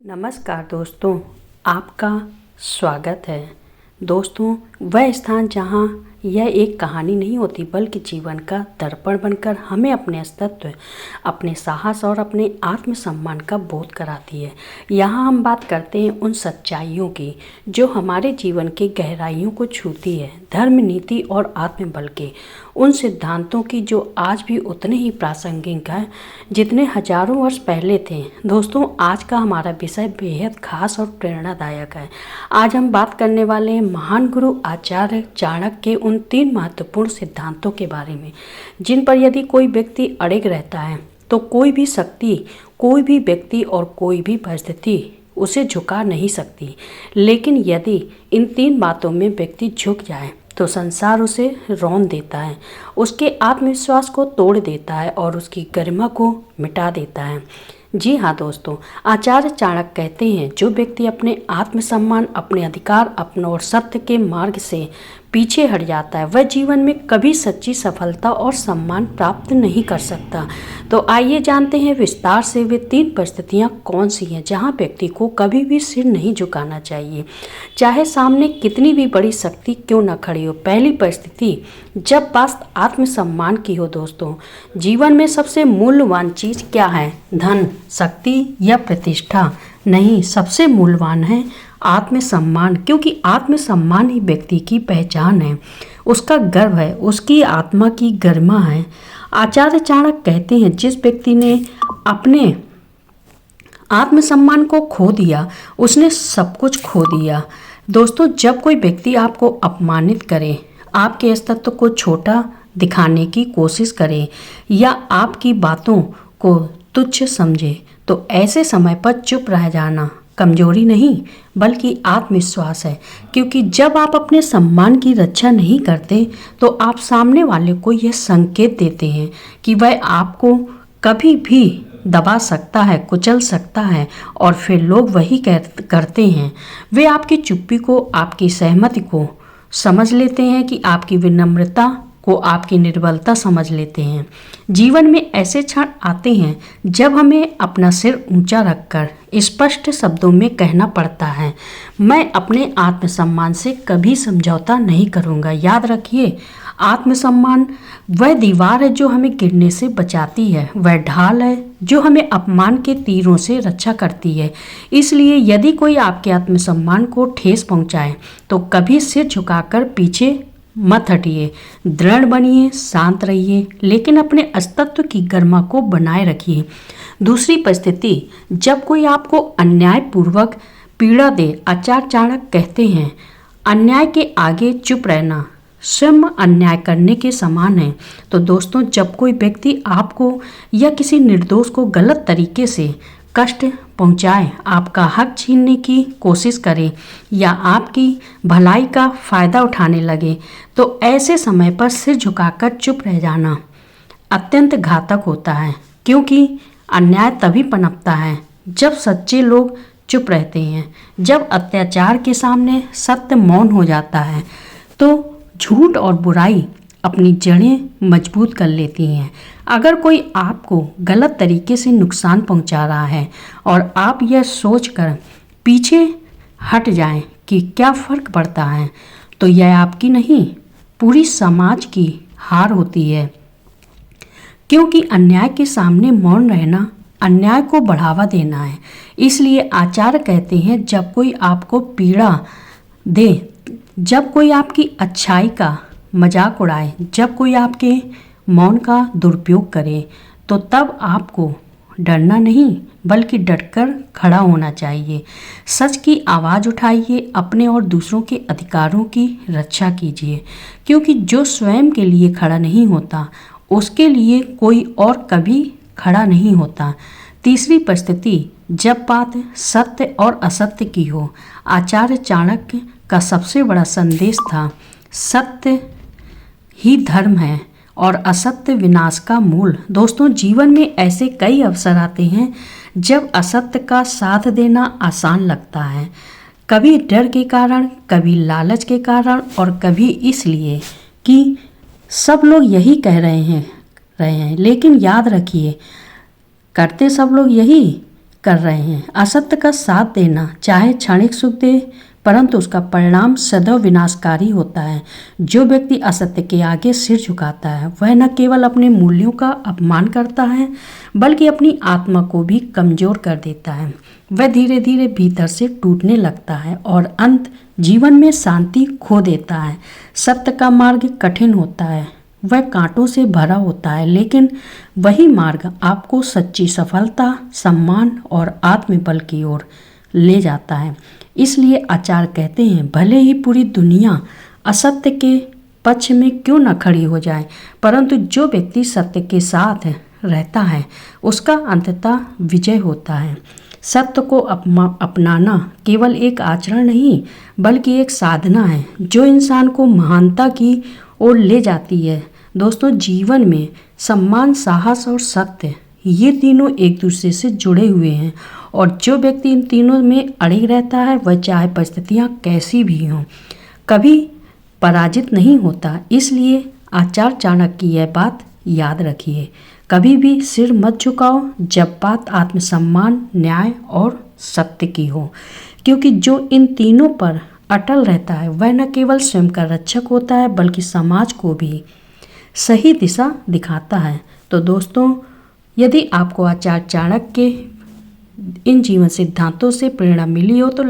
नमस्कार दोस्तों, आपका स्वागत है। दोस्तों, वह स्थान जहां यह एक कहानी नहीं होती बल्कि जीवन का दर्पण बनकर हमें अपने अस्तित्व, अपने साहस और अपने आत्मसम्मान का बोध कराती है। यहाँ हम बात करते हैं उन सच्चाइयों की जो हमारे जीवन के गहराइयों को छूती है, धर्म, नीति और आत्मबल के उन सिद्धांतों की जो आज भी उतने ही प्रासंगिक हैं जितने हजारों वर्ष पहले थे। दोस्तों, आज का हमारा विषय बेहद खास और प्रेरणादायक है। आज हम बात करने वाले हैं महान गुरु आचार्य चाणक्य के उन 3 महत्वपूर्ण सिद्धांतों के बारे में जिन पर यदि कोई व्यक्ति अड़िग रहता है तो कोई भी शक्ति, कोई भी व्यक्ति और कोई भी परिस्थिति उसे झुका नहीं सकती। लेकिन यदि इन 3 बातों में व्यक्ति झुक जाए तो संसार उसे रौंद देता है, उसके आत्मविश्वास को तोड़ देता है और उसकी गरिमा को मिटा देता है। जी हाँ दोस्तों, आचार्य चाणक्य कहते हैं जो व्यक्ति अपने आत्मसम्मान, अपने अधिकार, अपने और सत्य के मार्ग से पीछे हट जाता है वह जीवन में कभी सच्ची सफलता और सम्मान प्राप्त नहीं कर सकता। तो आइए जानते हैं विस्तार से वे 3 परिस्थितियाँ कौन सी हैं जहाँ व्यक्ति को कभी भी सिर नहीं झुकाना चाहिए, चाहे सामने कितनी भी बड़ी शक्ति क्यों न खड़ी हो। पहली परिस्थिति, जब बात आत्मसम्मान की हो। दोस्तों, जीवन में सबसे मूल्यवान चीज़ क्या है? धन, शक्ति या प्रतिष्ठा? नहीं, सबसे मूल्यवान है आत्मसम्मान, क्योंकि आत्मसम्मान ही व्यक्ति की पहचान है, उसका गर्व है, उसकी आत्मा की गरिमा है। आचार्य चाणक्य कहते हैं जिस व्यक्ति ने अपने आत्मसम्मान को खो दिया उसने सब कुछ खो दिया। दोस्तों, जब कोई व्यक्ति आपको अपमानित करे, आपके अस्तित्व को छोटा दिखाने की कोशिश करे या आपकी बातों को तुच्छ समझे तो ऐसे समय पर चुप रह जाना कमजोरी नहीं बल्कि आत्मविश्वास है, क्योंकि जब आप अपने सम्मान की रक्षा नहीं करते तो आप सामने वाले को यह संकेत देते हैं कि वह आपको कभी भी दबा सकता है, कुचल सकता है और फिर लोग वही करते हैं। वे आपकी चुप्पी को, आपकी सहमति को समझ लेते हैं कि आपकी विनम्रता को आपकी निर्बलता समझ लेते हैं। जीवन में ऐसे क्षण आते हैं जब हमें अपना सिर ऊंचा रखकर स्पष्ट शब्दों में कहना पड़ता है, मैं अपने आत्मसम्मान से कभी समझौता नहीं करूंगा। याद रखिए, आत्मसम्मान वह दीवार है जो हमें गिरने से बचाती है, वह ढाल है जो हमें अपमान के तीरों से रक्षा करती है। इसलिए यदि कोई आपके आत्मसम्मान को ठेस पहुंचाए तो कभी सिर झुकाकर पीछे मत हटिए, दृढ़ बनिए, शांत रहिए, लेकिन अपने अस्तित्व की गरिमा को बनाए रखिए। दूसरी परिस्थिति, जब कोई आपको अन्यायपूर्वक पीड़ा दे। आचार्य चाणक्य कहते हैं अन्याय के आगे चुप रहना स्वयं अन्याय करने के समान है। तो दोस्तों, जब कोई व्यक्ति आपको या किसी निर्दोष को गलत तरीके से कष्ट पहुंचाए, आपका हक छीनने की कोशिश करे या आपकी भलाई का फायदा उठाने लगे तो ऐसे समय पर सिर झुकाकर चुप रह जाना अत्यंत घातक होता है, क्योंकि अन्याय तभी पनपता है जब सच्चे लोग चुप रहते हैं। जब अत्याचार के सामने सत्य मौन हो जाता है तो झूठ और बुराई अपनी जड़ें मजबूत कर लेती हैं। अगर कोई आपको गलत तरीके से नुकसान पहुंचा रहा है और आप यह सोचकर पीछे हट जाएं कि क्या फ़र्क पड़ता है, तो यह आपकी नहीं पूरी समाज की हार होती है, क्योंकि अन्याय के सामने मौन रहना अन्याय को बढ़ावा देना है। इसलिए आचार्य कहते हैं जब कोई आपको पीड़ा दे, जब कोई आपकी अच्छाई का मजाक उड़ाए, जब कोई आपके मौन का दुरुपयोग करे, तो तब आपको डरना नहीं बल्कि डटकर खड़ा होना चाहिए। सच की आवाज़ उठाइए, अपने और दूसरों के अधिकारों की रक्षा कीजिए, क्योंकि जो स्वयं के लिए खड़ा नहीं होता उसके लिए कोई और कभी खड़ा नहीं होता। तीसरी परिस्थिति, जब बात सत्य और असत्य की हो। आचार्य चाणक्य का सबसे बड़ा संदेश था, सत्य ही धर्म है और असत्य विनाश का मूल। दोस्तों, जीवन में ऐसे कई अवसर आते हैं जब असत्य का साथ देना आसान लगता है, कभी डर के कारण, कभी लालच के कारण और कभी इसलिए कि सब लोग यही कह रहे हैं। लेकिन याद रखिए, करते सब लोग यही, कर रहे हैं। असत्य का साथ देना चाहे क्षणिक सुख दे, परंतु उसका परिणाम सदैव विनाशकारी होता है। जो व्यक्ति असत्य के आगे सिर झुकाता है वह न केवल अपने मूल्यों का अपमान करता है बल्कि अपनी आत्मा को भी कमजोर कर देता है। वह धीरे धीरे भीतर से टूटने लगता है और अंत जीवन में शांति खो देता है। सत्य का मार्ग कठिन होता है, वह कांटों से भरा होता है, लेकिन वही मार्ग आपको सच्ची सफलता, सम्मान और आत्मबल की ओर ले जाता है। इसलिए आचार्य कहते हैं, भले ही पूरी दुनिया असत्य के पक्ष में क्यों न खड़ी हो जाए, परंतु जो व्यक्ति सत्य के साथ रहता है उसका अंततः विजय होता है। सत्य को अपनाना केवल एक आचरण नहीं बल्कि एक साधना है जो इंसान को महानता की ओर ले जाती है। दोस्तों, जीवन में सम्मान, साहस और सत्य ये तीनों एक दूसरे से जुड़े हुए हैं और जो व्यक्ति इन तीनों में अड़े रहता है वह चाहे परिस्थितियाँ कैसी भी हों कभी पराजित नहीं होता। इसलिए आचार्य चाणक्य की यह बात याद रखिए, कभी भी सिर मत झुकाओ जब बात आत्मसम्मान, न्याय और सत्य की हो, क्योंकि जो इन तीनों पर अटल रहता है वह न केवल स्वयं का रक्षक होता है बल्कि समाज को भी सही दिशा दिखाता है। तो दोस्तों, यदि आपको आचार्य चाणक्य के इन जीवन सिद्धांतों से प्रेरणा मिली हो तो